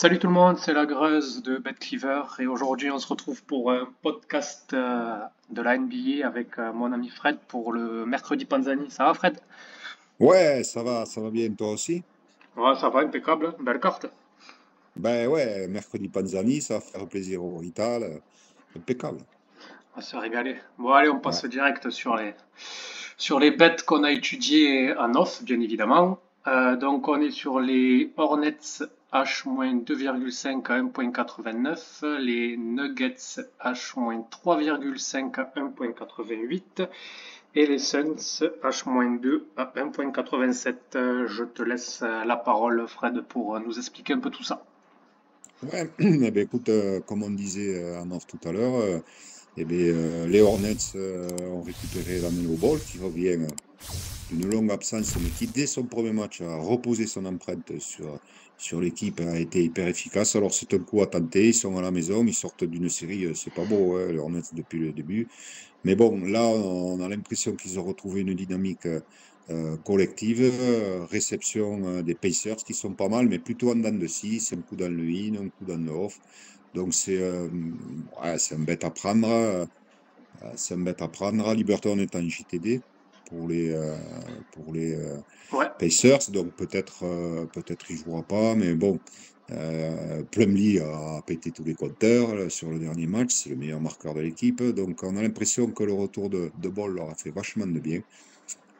Salut tout le monde, c'est la Greuze de BetCleaver et aujourd'hui on se retrouve pour un podcast de la NBA avec mon ami Fred pour le mercredi Panzani. Ça va Fred? Ouais, ça va bien, toi aussi? Ouais, ça va, impeccable, belle carte. Ben ouais, mercredi Panzani, ça va faire plaisir au Rital, impeccable. On va se régaler. Bon allez, on Ouais. passe direct sur les bets qu'on a étudiées en off, bien évidemment. Donc on est sur les Hornets H-2,5 à 1,89, les Nuggets H-3,5 à 1,88 et les Suns H-2 à 1,87. Je te laisse la parole, Fred, pour nous expliquer un peu tout ça. Ouais, eh ben écoute, comme on disait en off tout à l'heure, les Hornets ont récupéré la Melo Ball qui revient d'une longue absence, mais qui dès son premier match a reposé son empreinte sur l'équipe, a été hyper efficace. Alors c'est un coup à tenter, ils sont à la maison, ils sortent d'une série, c'est pas beau, hein, les Hornets depuis le début. Mais bon, là, on a l'impression qu'ils ont retrouvé une dynamique collective, réception des Pacers qui sont pas mal, mais plutôt en dents de scie, c'est un coup dans le in, un coup dans le off. Donc ouais, c'est un bête à prendre, c'est un bête à prendre. Liberton est en JTD pour les Ouais, Pacers, donc peut-être il jouera pas, mais bon, Plumlee a pété tous les compteurs sur le dernier match, c'est le meilleur marqueur de l'équipe, donc on a l'impression que le retour de Ball leur a fait vachement de bien.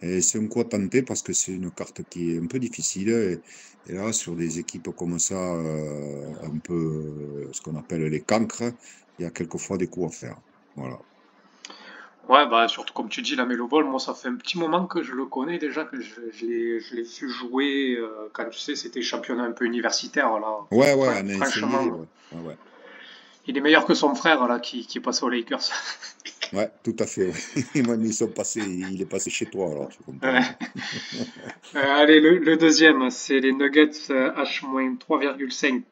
Et c'est un coup à tenter parce que c'est une carte qui est un peu difficile. Et là, sur des équipes comme ça, un peu ce qu'on appelle les cancres, il y a quelquefois des coups à faire. Voilà. ouais, bah surtout comme tu dis, la Melo Ball, moi ça fait un petit moment que je le connais déjà, que je l'ai vu jouer quand tu sais, c'était championnat un peu universitaire là. Ouais, ouais, un NCAA, Franchement, ouais. Ouais, ouais. il est meilleur que son frère là qui est passé aux Lakers. Ouais, tout à fait. Ouais. Même ils sont passés, il est passé chez toi, alors tu comprends. Ouais. Allez, le deuxième, c'est les Nuggets H-3,5.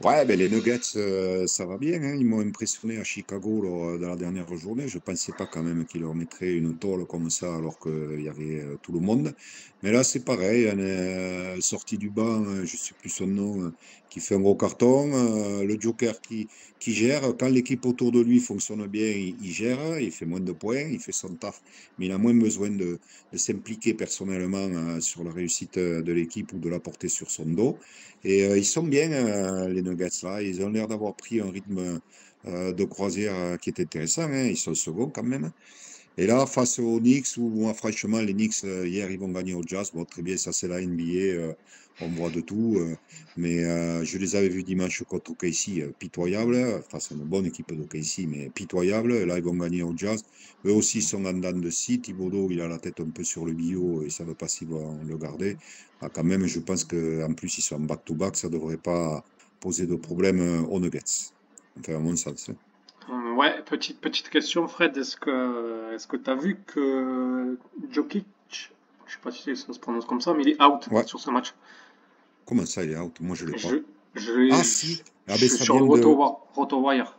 Ouais, ben les Nuggets, ça va bien, hein. Ils m'ont impressionné à Chicago lors, dans la dernière journée. Je pensais pas quand même qu'ils leur mettraient une tôle comme ça alors qu'il y avait tout le monde. Mais là, c'est pareil. On est sorti du banc, je sais plus son nom, qui fait un gros carton. Le Joker qui gère. Quand l'équipe autour de lui fonctionne bien, il gère. Il fait moins de points, il fait son taf. Mais il a moins besoin de s'impliquer personnellement sur la réussite de l'équipe ou de la porter sur son dos. Et ils sont bien, les Nuggets, là. Ils ont l'air d'avoir pris un rythme de croisière qui est intéressant, hein. Ils sont seconds quand même. Et là, face aux Knicks, où moi, franchement, les Knicks, hier, ils vont gagner au Jazz. Bon, très bien, ça, c'est la NBA. On voit de tout. Mais je les avais vus dimanche contre OKC, pitoyable. Enfin, c'est une bonne équipe d'OKC, mais pitoyable. Et là, ils vont gagner au Jazz. Eux aussi sont en dents de scie. Thibodeau, il a la tête un peu sur le billot et ça ne veut pas s'ils vont le garder. Ah, quand même, je pense qu'en plus, ils sont en back-to-back. Ça ne devrait pas poser de problème aux Nuggets. Enfin, à mon sens, hein. Ouais, petite question, Fred. Est-ce que tu as vu que Jokic, je sais pas si ça se prononce comme ça, mais il est out Ouais. sur ce match. Comment ça, il est out? Moi, je ne l'ai Je, pas. je, Ah je, si, je ah ben suis ça sur vient le de... RotoWire.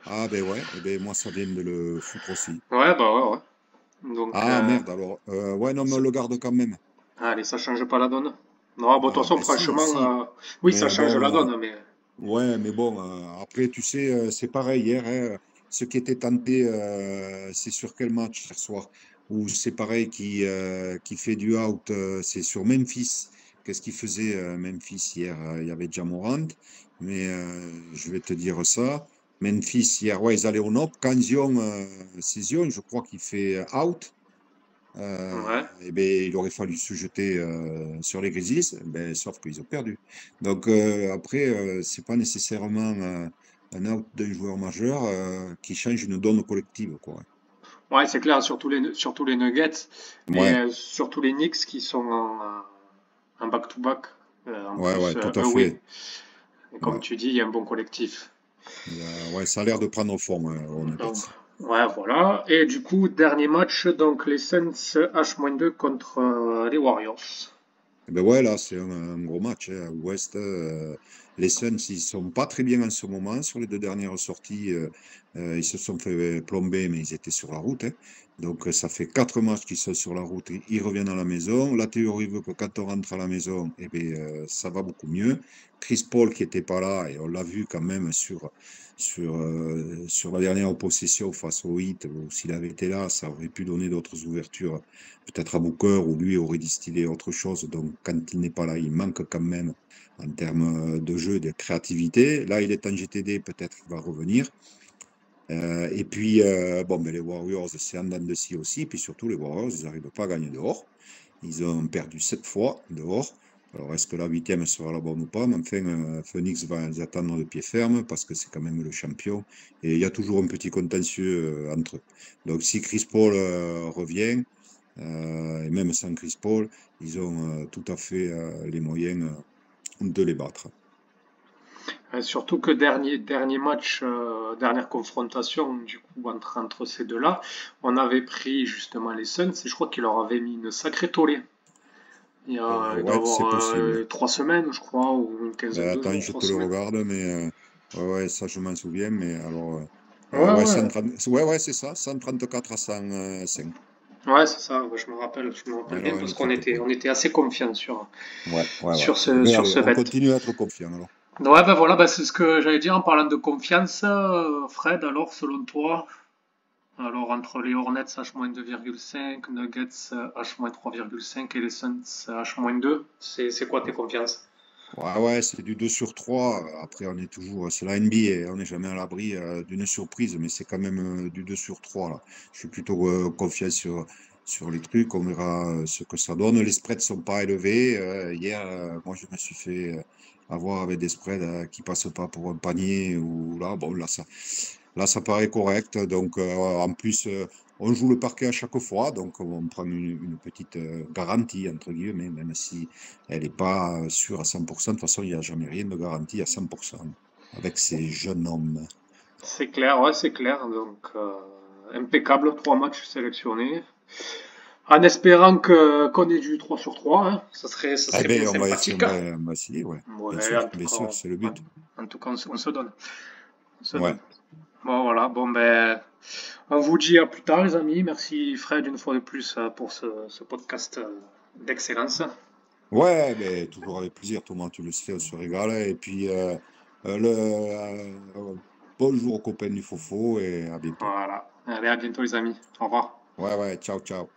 Ah ben ouais, eh ben moi ça vient de le foutre aussi. Ouais, bah ouais, ouais. Donc, Ah merde, alors... ouais, non, mais on ça, le garde quand même. allez, ça change pas la donne. Non, bon, de toute Ah façon, ben si, si. franchement, oui, ça Mais change bon, la donne, mais ouais, mais bon, après, tu sais, c'est pareil hier, hein, ce qui était tenté, c'est sur quel match hier soir? Ou c'est pareil qui fait du out, c'est sur Memphis. Qu'est-ce qu'il faisait Memphis hier? Il y avait Ja Morant, mais je vais te dire ça. Memphis hier, ouais, ils allaient au NOP. Quand Zion, c'est Zion, je crois qu'il fait out. ouais. Eh ben, il aurait fallu se jeter sur les Grizzlies, ben, sauf qu'ils ont perdu. Donc après, c'est pas nécessairement un out d'un joueur majeur qui change une donne collective, quoi. Ouais, c'est clair, surtout les Nuggets, mais Ouais, surtout les Knicks qui sont en back-to-back, en ouais, ouais, plus tout à away. fait. Et comme Ouais. tu dis, il y a un bon collectif. Ouais, ça a l'air de prendre forme aux Donc, Nuggets. ouais, voilà. Et du coup, dernier match, donc les Suns H-2 contre les Warriors. Eh ben ouais, là, c'est un gros match hein, à l'Ouest. Les Suns, ils sont pas très bien en ce moment. Sur les deux dernières sorties, ils se sont fait plomber, mais ils étaient sur la route, hein. Donc, ça fait 4 matchs qu'ils sont sur la route. Ils reviennent à la maison. La théorie veut que quand on rentre à la maison, eh bien, ça va beaucoup mieux. Chris Paul, qui n'était pas là, et on l'a vu quand même sur la dernière possession face au Heat, où s'il avait été là, ça aurait pu donner d'autres ouvertures, peut-être à Booker, où lui aurait distillé autre chose. Donc, quand il n'est pas là, il manque quand même en termes de jeu, de créativité. Là, il est en GTD, peut-être qu'il va revenir. Et puis, bon, ben, les Warriors, c'est en dents de scie aussi. Puis surtout, les Warriors, ils n'arrivent pas à gagner dehors. Ils ont perdu 7 fois dehors. Alors, est-ce que la huitième sera la bonne ou pas? Mais enfin, Phoenix va les attendre de pied ferme parce que c'est quand même le champion. Et il y a toujours un petit contentieux entre eux. Donc, si Chris Paul revient, et même sans Chris Paul, ils ont tout à fait les moyens de les battre. Surtout que dernier match, dernière confrontation du coup entre ces deux-là, on avait pris justement les Suns et je crois qu'il leur avait mis une sacrée tollée. Il doit y Ouais, c'est avoir possible. 3 semaines, je crois, ou une quinzaine Ben, de attends, jours, je trois te le semaines. regarde, mais ouais, ouais, ça je m'en souviens. Mais alors, Ouais, ouais, ouais, 130, ouais, ouais, c'est ça, 134 à 105. ouais, c'est ça. Ouais, je me rappelle Ouais, bien alors, parce nickel points. on était assez confiants Ouais, ouais, ouais. Ben, sur allez, ce on bet. continue à être confiant alors. Ouais, ben voilà, ben c'est ce que j'allais dire en parlant de confiance, Fred. Alors, selon toi, alors entre les Hornets H-2,5, Nuggets H-3,5 et les Suns H-2, c'est quoi tes confiances? Ouais, ouais, c'est du 2 sur 3. Après, on est toujours, c'est la NBA, on n'est jamais à l'abri d'une surprise, mais c'est quand même du 2 sur 3 là. Je suis plutôt confiant sur les trucs, on verra ce que ça donne. Les spreads sont pas élevés. Hier, moi, je me suis fait avoir avec des spreads qui passent pas pour un panier ou là, bon, là, ça paraît correct. Donc, en plus, on joue le parquet à chaque fois, donc on prend une petite garantie, entre guillemets, même si elle n'est pas sûre à 100%. De toute façon, il n'y a jamais rien de garanti à 100% avec ces jeunes hommes. C'est clair, ouais, c'est clair. Donc, impeccable, 3 matchs sélectionnés. En espérant qu'on ait du 3 sur 3, hein. Ça Eh serait bien bien, on va essayer, sympathique. on va essayer, ouais. Ouais, Bien sûr, c'est le but. en tout cas, on se donne. On se Ouais. donne. Bon, voilà, bon, ben, on vous dit à plus tard, les amis. Merci, Fred, une fois de plus, pour ce podcast d'excellence. Ouais, mais toujours avec plaisir, Thomas, tu le sais, on se régale. Et puis, bonjour aux copains du Fofo et à bientôt. Voilà. Allez, à bientôt, les amis. Au revoir. Ouais, ouais, ciao, ciao.